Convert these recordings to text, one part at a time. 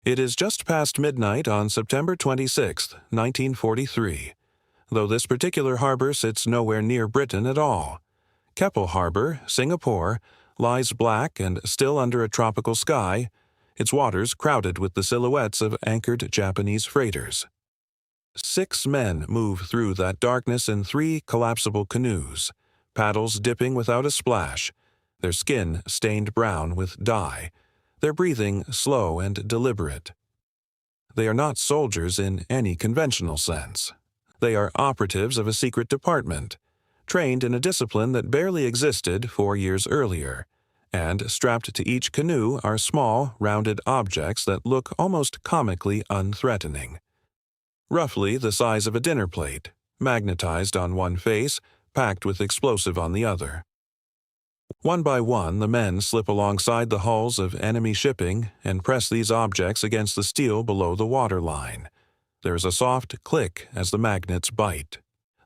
It is just past midnight on September 26, 1943, though this particular harbor sits nowhere near Britain at all. Keppel Harbour, Singapore, lies black and still under a tropical sky, its waters crowded with the silhouettes of anchored Japanese freighters. 6 men move through that darkness in 3 collapsible canoes, paddles dipping without a splash, their skin stained brown with dye, their breathing slow and deliberate. They are not soldiers in any conventional sense. They are operatives of a secret department, trained in a discipline that barely existed 4 years earlier, and strapped to each canoe are small, rounded objects that look almost comically unthreatening. Roughly the size of a dinner plate, magnetized on one face, packed with explosive on the other. One by one, the men slip alongside the hulls of enemy shipping and press these objects against the steel below the waterline. There is a soft click as the magnets bite.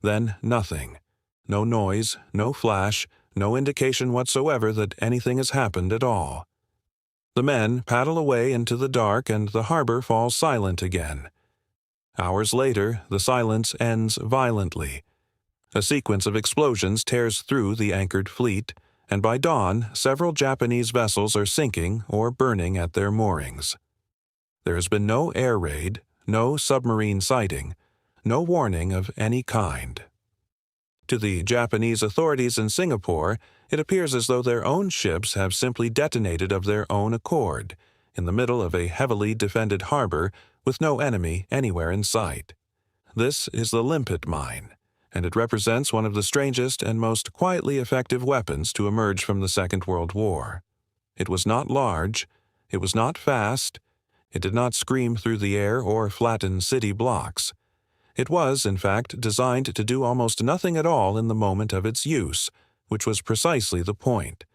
Then nothing. No noise, no flash, no indication whatsoever that anything has happened at all. The men paddle away into the dark and the harbor falls silent again. Hours later, the silence ends violently. A sequence of explosions tears through the anchored fleet, and by dawn, several Japanese vessels are sinking or burning at their moorings. There has been no air raid, no submarine sighting, no warning of any kind. To the Japanese authorities in Singapore, it appears as though their own ships have simply detonated of their own accord, in the middle of a heavily defended harbor with no enemy anywhere in sight. This is the limpet mine, and it represents one of the strangest and most quietly effective weapons to emerge from the Second World War. It was not large, it was not fast, it did not scream through the air or flatten city blocks. It was, in fact, designed to do almost nothing at all in the moment of its use, which was precisely the point.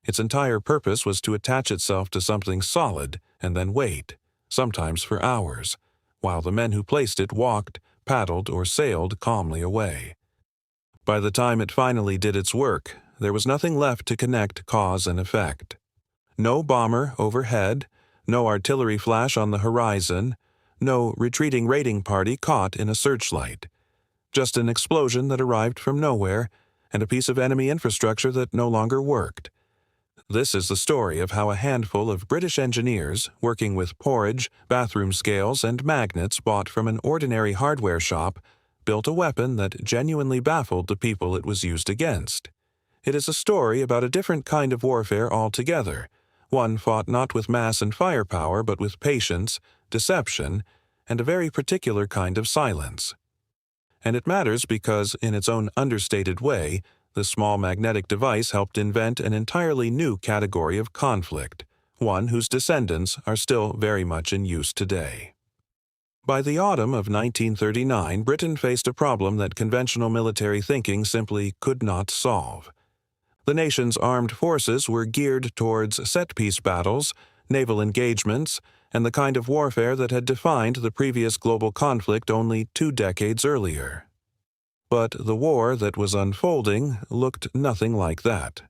Its entire purpose was to attach itself to something solid and then wait, sometimes for hours, while the men who placed it walked, paddled, or sailed calmly away. By the time it finally did its work, there was nothing left to connect cause and effect. No bomber overhead, no artillery flash on the horizon, no retreating raiding party caught in a searchlight. Just an explosion that arrived from nowhere, and a piece of enemy infrastructure that no longer worked. This is the story of how a handful of British engineers, working with porridge, bathroom scales, and magnets bought from an ordinary hardware shop, built a weapon that genuinely baffled the people it was used against. It is a story about a different kind of warfare altogether, one fought not with mass and firepower but with patience, deception, and a very particular kind of silence. And it matters because, in its own understated way, the small magnetic device helped invent an entirely new category of conflict, one whose descendants are still very much in use today. By the autumn of 1939, Britain faced a problem that conventional military thinking simply could not solve. The nation's armed forces were geared towards set-piece battles, naval engagements, and the kind of warfare that had defined the previous global conflict only 2 decades earlier. But the war that was unfolding looked nothing like that.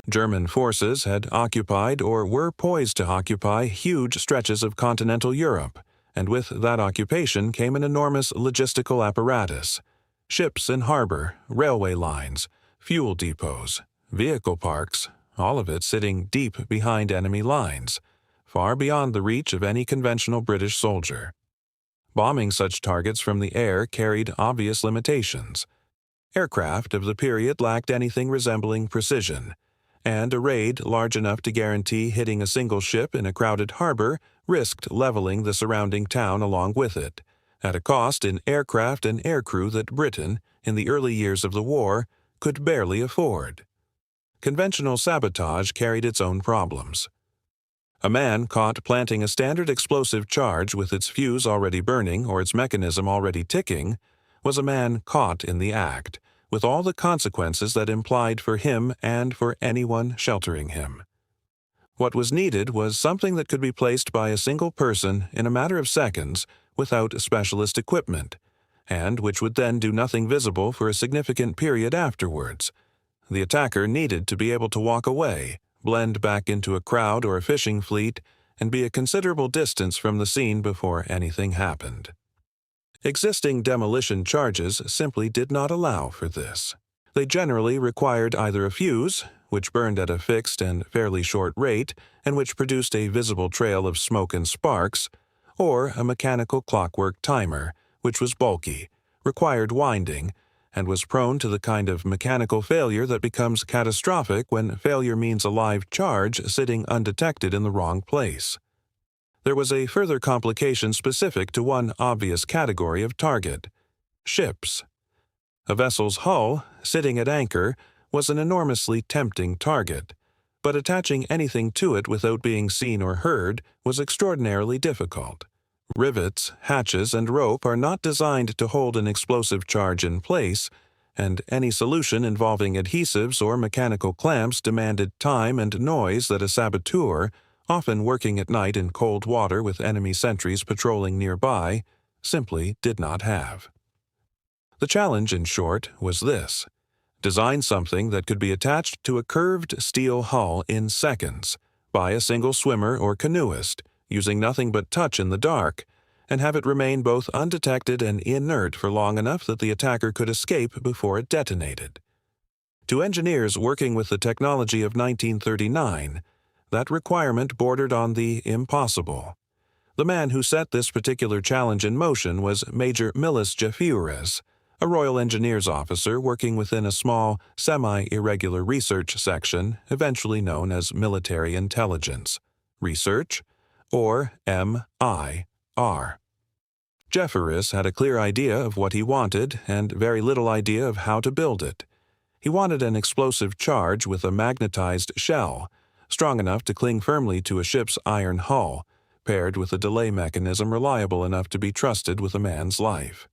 German forces had occupied or were poised to occupy huge stretches of continental Europe, and with that occupation came an enormous logistical apparatus: ships in harbor, railway lines, fuel depots, vehicle parks, all of it sitting deep behind enemy lines, far beyond the reach of any conventional British soldier. Bombing such targets from the air carried obvious limitations. Aircraft of the period lacked anything resembling precision, and a raid large enough to guarantee hitting a single ship in a crowded harbor risked leveling the surrounding town along with it, at a cost in aircraft and aircrew that Britain, in the early years of the war, could barely afford. Conventional sabotage carried its own problems. A man caught planting a standard explosive charge with its fuse already burning or its mechanism already ticking was a man caught in the act, with all the consequences that implied for him and for anyone sheltering him. What was needed was something that could be placed by a single person in a matter of seconds without specialist equipment, and which would then do nothing visible for a significant period afterwards. The attacker needed to be able to walk away, blend back into a crowd or a fishing fleet, and be a considerable distance from the scene before anything happened. Existing demolition charges simply did not allow for this. They generally required either a fuse, which burned at a fixed and fairly short rate and which produced a visible trail of smoke and sparks, or a mechanical clockwork timer, which was bulky, required winding, and was prone to the kind of mechanical failure that becomes catastrophic when failure means a live charge sitting undetected in the wrong place. There was a further complication specific to one obvious category of target: ships. A vessel's hull, sitting at anchor, was an enormously tempting target, but attaching anything to it without being seen or heard was extraordinarily difficult. Rivets, hatches, and rope are not designed to hold an explosive charge in place, and any solution involving adhesives or mechanical clamps demanded time and noise that a saboteur, often working at night in cold water with enemy sentries patrolling nearby, simply did not have. The challenge, in short, was this: design something that could be attached to a curved steel hull in seconds by a single swimmer or canoeist, using nothing but touch in the dark, and have it remain both undetected and inert for long enough that the attacker could escape before it detonated. To engineers working with the technology of 1939, that requirement bordered on the impossible. The man who set this particular challenge in motion was Major Millis Jeffures, a Royal Engineers officer working within a small, semi-irregular research section, eventually known as Military Intelligence Research, or MIR. Jeffries had a clear idea of what he wanted and very little idea of how to build it. He wanted an explosive charge with a magnetized shell, strong enough to cling firmly to a ship's iron hull, paired with a delay mechanism reliable enough to be trusted with a man's life.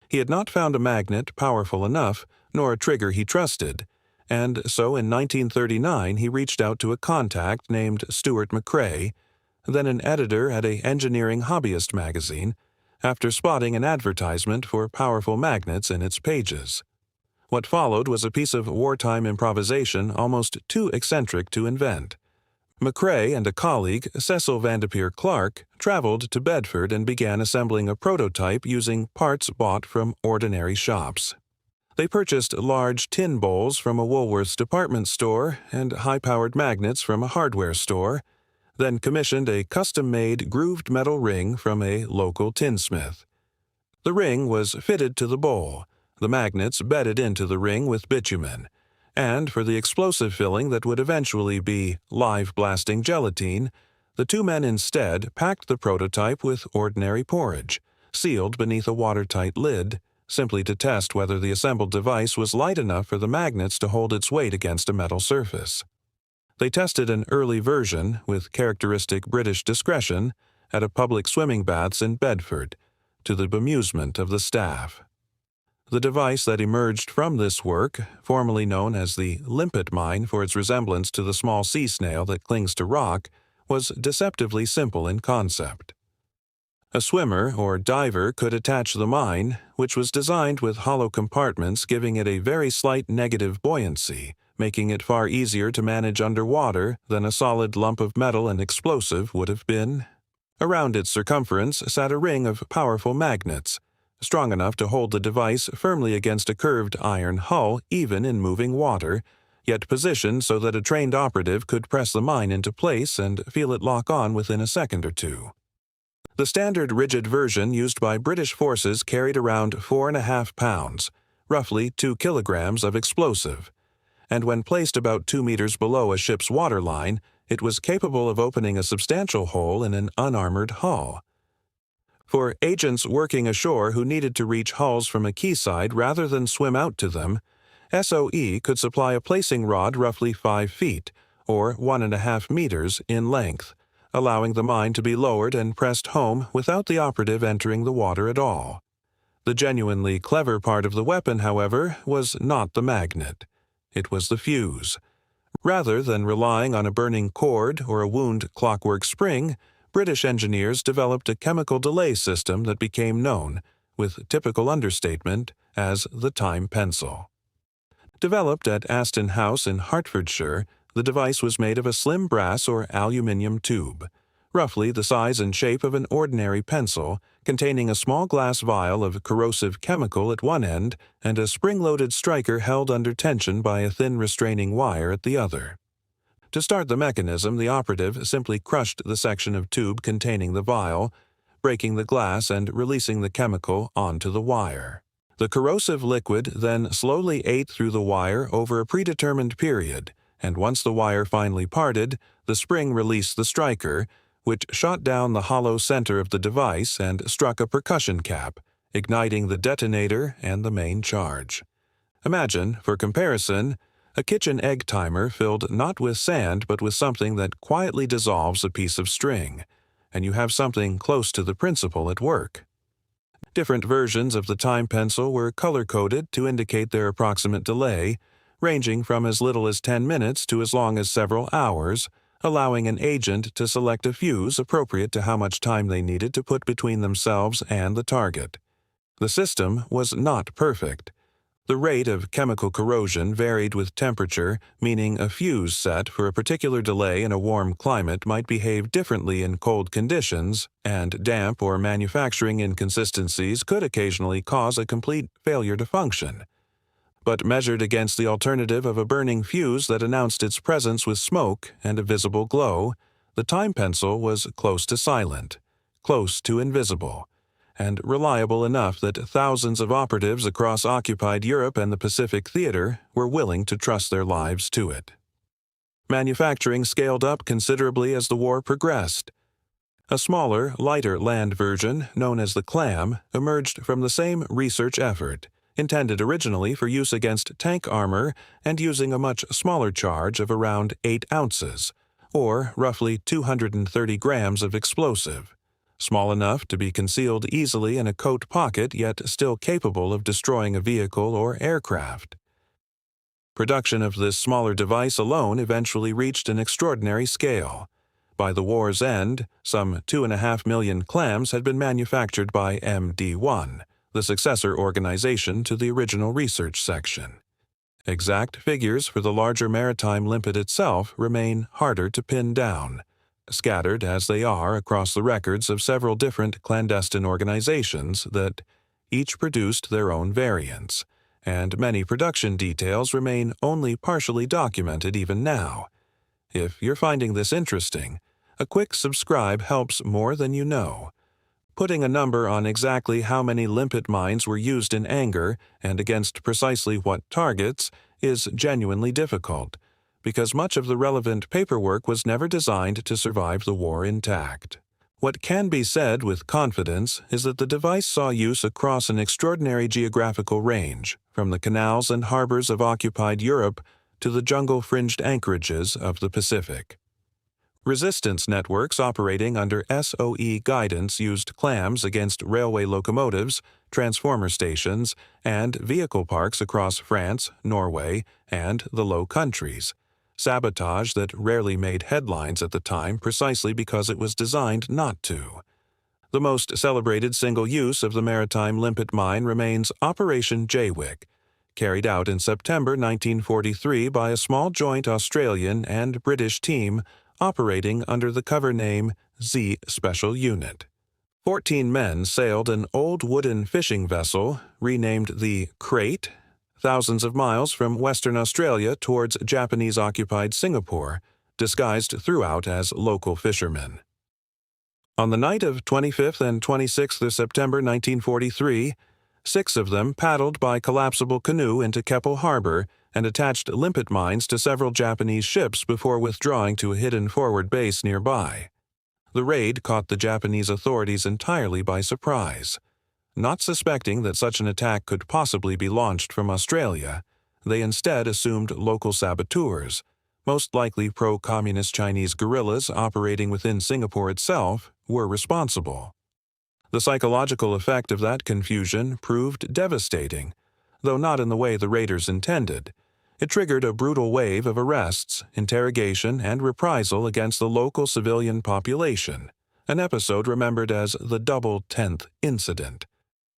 He had not found a magnet powerful enough, nor a trigger he trusted, and so in 1939 he reached out to a contact named Stuart McCrae, then an editor at an engineering hobbyist magazine, after spotting an advertisement for powerful magnets in its pages. What followed was a piece of wartime improvisation almost too eccentric to invent. McCrae and a colleague, Cecil Vanderpeer Clark, traveled to Bedford and began assembling a prototype using parts bought from ordinary shops. They purchased large tin bowls from a Woolworth's department store and high-powered magnets from a hardware store, then commissioned a custom-made grooved metal ring from a local tinsmith. The ring was fitted to the bowl, the magnets bedded into the ring with bitumen, and for the explosive filling that would eventually be live blasting gelatine, the two men instead packed the prototype with ordinary porridge, sealed beneath a watertight lid, simply to test whether the assembled device was light enough for the magnets to hold its weight against a metal surface. They tested an early version, with characteristic British discretion, at a public swimming baths in Bedford, to the bemusement of the staff. The device that emerged from this work, formerly known as the limpet mine for its resemblance to the small sea snail that clings to rock, was deceptively simple in concept. A swimmer or diver could attach the mine, which was designed with hollow compartments giving it a very slight negative buoyancy, making it far easier to manage underwater than a solid lump of metal and explosive would have been. Around its circumference sat a ring of powerful magnets, strong enough to hold the device firmly against a curved iron hull even in moving water, yet positioned so that a trained operative could press the mine into place and feel it lock on within a second or two. The standard rigid version used by British forces carried around 4.5 pounds, roughly 2 kilograms of explosive, and when placed about 2 meters below a ship's waterline, it was capable of opening a substantial hole in an unarmored hull. For agents working ashore who needed to reach hulls from a quayside rather than swim out to them, SOE could supply a placing rod roughly 5 feet, or 1.5 meters, in length, allowing the mine to be lowered and pressed home without the operative entering the water at all. The genuinely clever part of the weapon, however, was not the magnet. It was the fuse. Rather than relying on a burning cord or a wound clockwork spring, British engineers developed a chemical delay system that became known, with typical understatement, as the time pencil. Developed at Aston House in Hertfordshire, the device was made of a slim brass or aluminium tube, roughly the size and shape of an ordinary pencil, containing a small glass vial of corrosive chemical at one end and a spring-loaded striker held under tension by a thin restraining wire at the other. To start the mechanism, the operative simply crushed the section of tube containing the vial, breaking the glass and releasing the chemical onto the wire. The corrosive liquid then slowly ate through the wire over a predetermined period, and once the wire finally parted, the spring released the striker, which shot down the hollow center of the device and struck a percussion cap, igniting the detonator and the main charge. Imagine, for comparison, a kitchen egg timer filled not with sand but with something that quietly dissolves a piece of string, and you have something close to the principle at work. Different versions of the time pencil were color-coded to indicate their approximate delay, ranging from as little as 10 minutes to as long as several hours, allowing an agent to select a fuse appropriate to how much time they needed to put between themselves and the target. The system was not perfect. The rate of chemical corrosion varied with temperature, meaning a fuse set for a particular delay in a warm climate might behave differently in cold conditions, and damp or manufacturing inconsistencies could occasionally cause a complete failure to function. But measured against the alternative of a burning fuse that announced its presence with smoke and a visible glow, the time pencil was close to silent, close to invisible, and reliable enough that thousands of operatives across occupied Europe and the Pacific Theater were willing to trust their lives to it. Manufacturing scaled up considerably as the war progressed. A smaller, lighter land version, known as the Clam, emerged from the same research effort, intended originally for use against tank armor and using a much smaller charge of around 8 ounces, or roughly 230 grams of explosive, small enough to be concealed easily in a coat pocket yet still capable of destroying a vehicle or aircraft. Production of this smaller device alone eventually reached an extraordinary scale. By the war's end, some 2.5 million clams had been manufactured by MD1, the successor organization to the original research section. Exact figures for the larger maritime limpet itself remain harder to pin down, scattered as they are across the records of several different clandestine organizations that each produced their own variants, and many production details remain only partially documented even now. If you're finding this interesting, a quick subscribe helps more than you know. Putting a number on exactly how many limpet mines were used in anger and against precisely what targets is genuinely difficult, because much of the relevant paperwork was never designed to survive the war intact. What can be said with confidence is that the device saw use across an extraordinary geographical range, from the canals and harbors of occupied Europe to the jungle-fringed anchorages of the Pacific. Resistance networks operating under SOE guidance used clams against railway locomotives, transformer stations, and vehicle parks across France, Norway, and the Low Countries. Sabotage that rarely made headlines at the time precisely because it was designed not to. The most celebrated single use of the maritime limpet mine remains Operation Jaywick, carried out in September 1943 by a small joint Australian and British team operating under the cover name Z Special Unit. 14 men sailed an old wooden fishing vessel, renamed the Crate, thousands of miles from Western Australia towards Japanese-occupied Singapore, disguised throughout as local fishermen. On the night of 25th and 26th of September 1943, 6 of them paddled by collapsible canoe into Keppel Harbour and attached limpet mines to several Japanese ships before withdrawing to a hidden forward base nearby. The raid caught the Japanese authorities entirely by surprise. Not suspecting that such an attack could possibly be launched from Australia, they instead assumed local saboteurs, most likely pro-communist Chinese guerrillas operating within Singapore itself, were responsible. The psychological effect of that confusion proved devastating, though not in the way the raiders intended. It triggered a brutal wave of arrests, interrogation, and reprisal against the local civilian population, an episode remembered as the Double 10th Incident.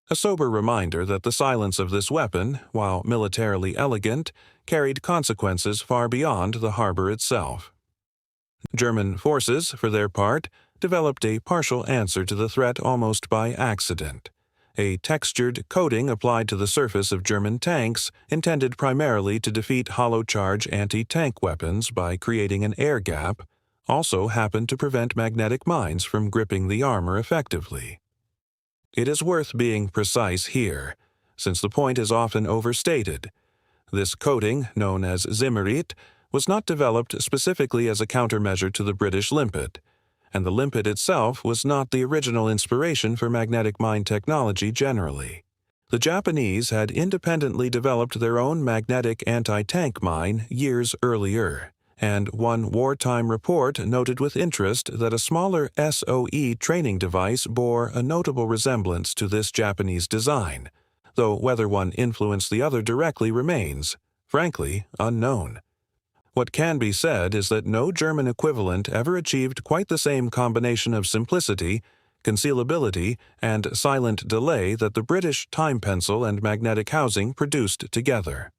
A sober reminder that the silence of this weapon, while militarily elegant, carried consequences far beyond the harbor itself. German forces, for their part, developed a partial answer to the threat almost by accident. A textured coating applied to the surface of German tanks intended primarily to defeat hollow-charge anti-tank weapons by creating an air gap also happened to prevent magnetic mines from gripping the armor effectively. It is worth being precise here, since the point is often overstated. This coating, known as Zimmerit, was not developed specifically as a countermeasure to the British limpet, and the limpet itself was not the original inspiration for magnetic mine technology generally. The Japanese had independently developed their own magnetic anti-tank mine years earlier, and one wartime report noted with interest that a smaller SOE training device bore a notable resemblance to this Japanese design, though whether one influenced the other directly remains, frankly, unknown. What can be said is that no German equivalent ever achieved quite the same combination of simplicity, concealability, and silent delay that the British time pencil and magnetic housing produced together.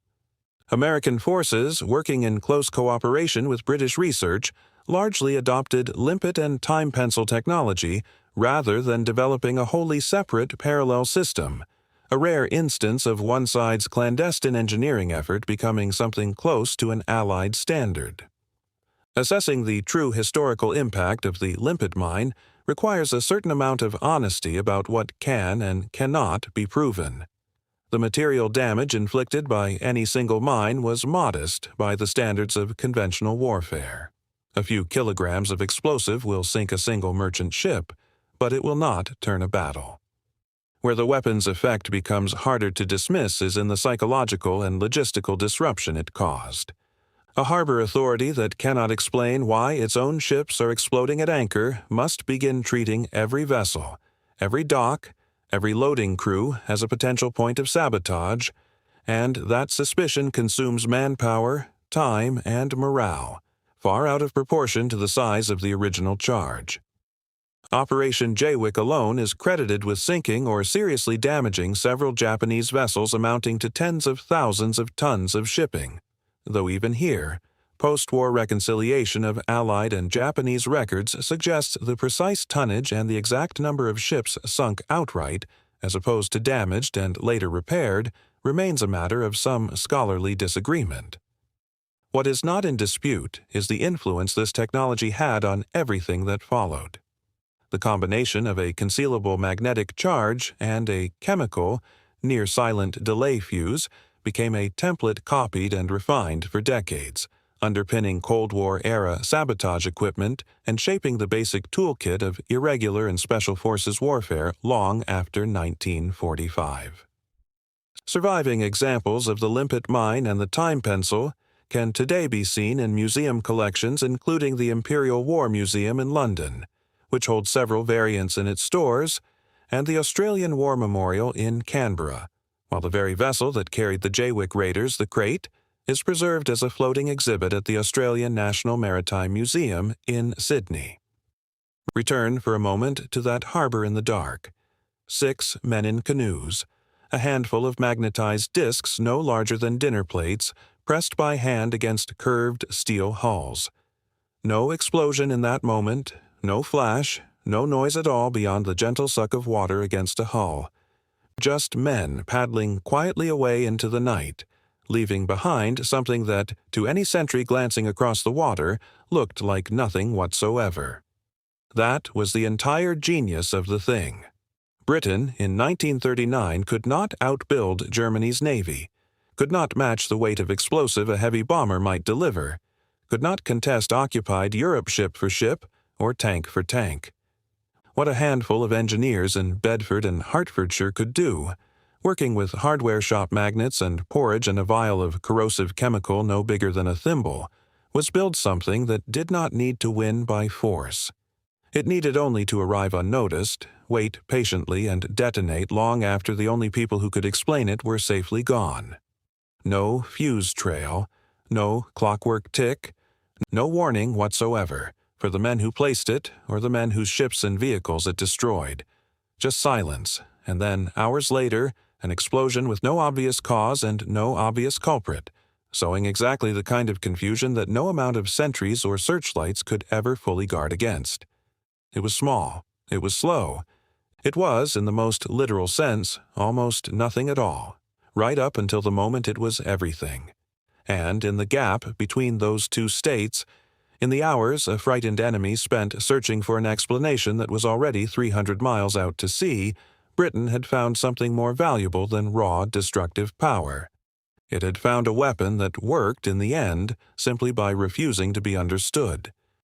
American forces, working in close cooperation with British research, largely adopted limpet and time pencil technology rather than developing a wholly separate parallel system, a rare instance of one side's clandestine engineering effort becoming something close to an Allied standard. Assessing the true historical impact of the limpet mine requires a certain amount of honesty about what can and cannot be proven. The material damage inflicted by any single mine was modest by the standards of conventional warfare. A few kilograms of explosive will sink a single merchant ship, but it will not turn a battle. Where the weapon's effect becomes harder to dismiss is in the psychological and logistical disruption it caused. A harbor authority that cannot explain why its own ships are exploding at anchor must begin treating every vessel, every dock, every loading crew as a potential point of sabotage, and that suspicion consumes manpower, time, and morale, far out of proportion to the size of the original charge. Operation Jaywick alone is credited with sinking or seriously damaging several Japanese vessels amounting to tens of thousands of tons of shipping, though even here, post-war reconciliation of Allied and Japanese records suggests the precise tonnage and the exact number of ships sunk outright, as opposed to damaged and later repaired, remains a matter of some scholarly disagreement. What is not in dispute is the influence this technology had on everything that followed. The combination of a concealable magnetic charge and a chemical, near-silent delay fuse became a template copied and refined for decades, underpinning Cold War-era sabotage equipment and shaping the basic toolkit of irregular and special forces warfare long after 1945. Surviving examples of the limpet mine and the time pencil can today be seen in museum collections including the Imperial War Museum in London, which holds several variants in its stores, and the Australian War Memorial in Canberra, while the very vessel that carried the Jaywick raiders, the Crate, is preserved as a floating exhibit at the Australian National Maritime Museum in Sydney. Return for a moment to that harbour in the dark. 6 men in canoes, a handful of magnetized discs no larger than dinner plates, pressed by hand against curved steel hulls. No explosion in that moment, no flash, no noise at all beyond the gentle suck of water against a hull. Just men paddling quietly away into the night, leaving behind something that, to any sentry glancing across the water, looked like nothing whatsoever. That was the entire genius of the thing. Britain, in 1939, could not outbuild Germany's navy, could not match the weight of explosive a heavy bomber might deliver, could not contest occupied Europe ship for ship or tank for tank. What a handful of engineers in Bedford and Hertfordshire could do, working with hardware shop magnets and porridge and a vial of corrosive chemical no bigger than a thimble, was build something that did not need to win by force. It needed only to arrive unnoticed, wait patiently, and detonate long after the only people who could explain it were safely gone. No fuse trail, no clockwork tick, no warning whatsoever for the men who placed it or the men whose ships and vehicles it destroyed. Just silence, and then, hours later, an explosion with no obvious cause and no obvious culprit, sowing exactly the kind of confusion that no amount of sentries or searchlights could ever fully guard against. It was small. It was slow. It was, in the most literal sense, almost nothing at all, right up until the moment it was everything. And in the gap between those two states, in the hours a frightened enemy spent searching for an explanation that was already 300 miles out to sea, Britain had found something more valuable than raw, destructive power. It had found a weapon that worked in the end simply by refusing to be understood.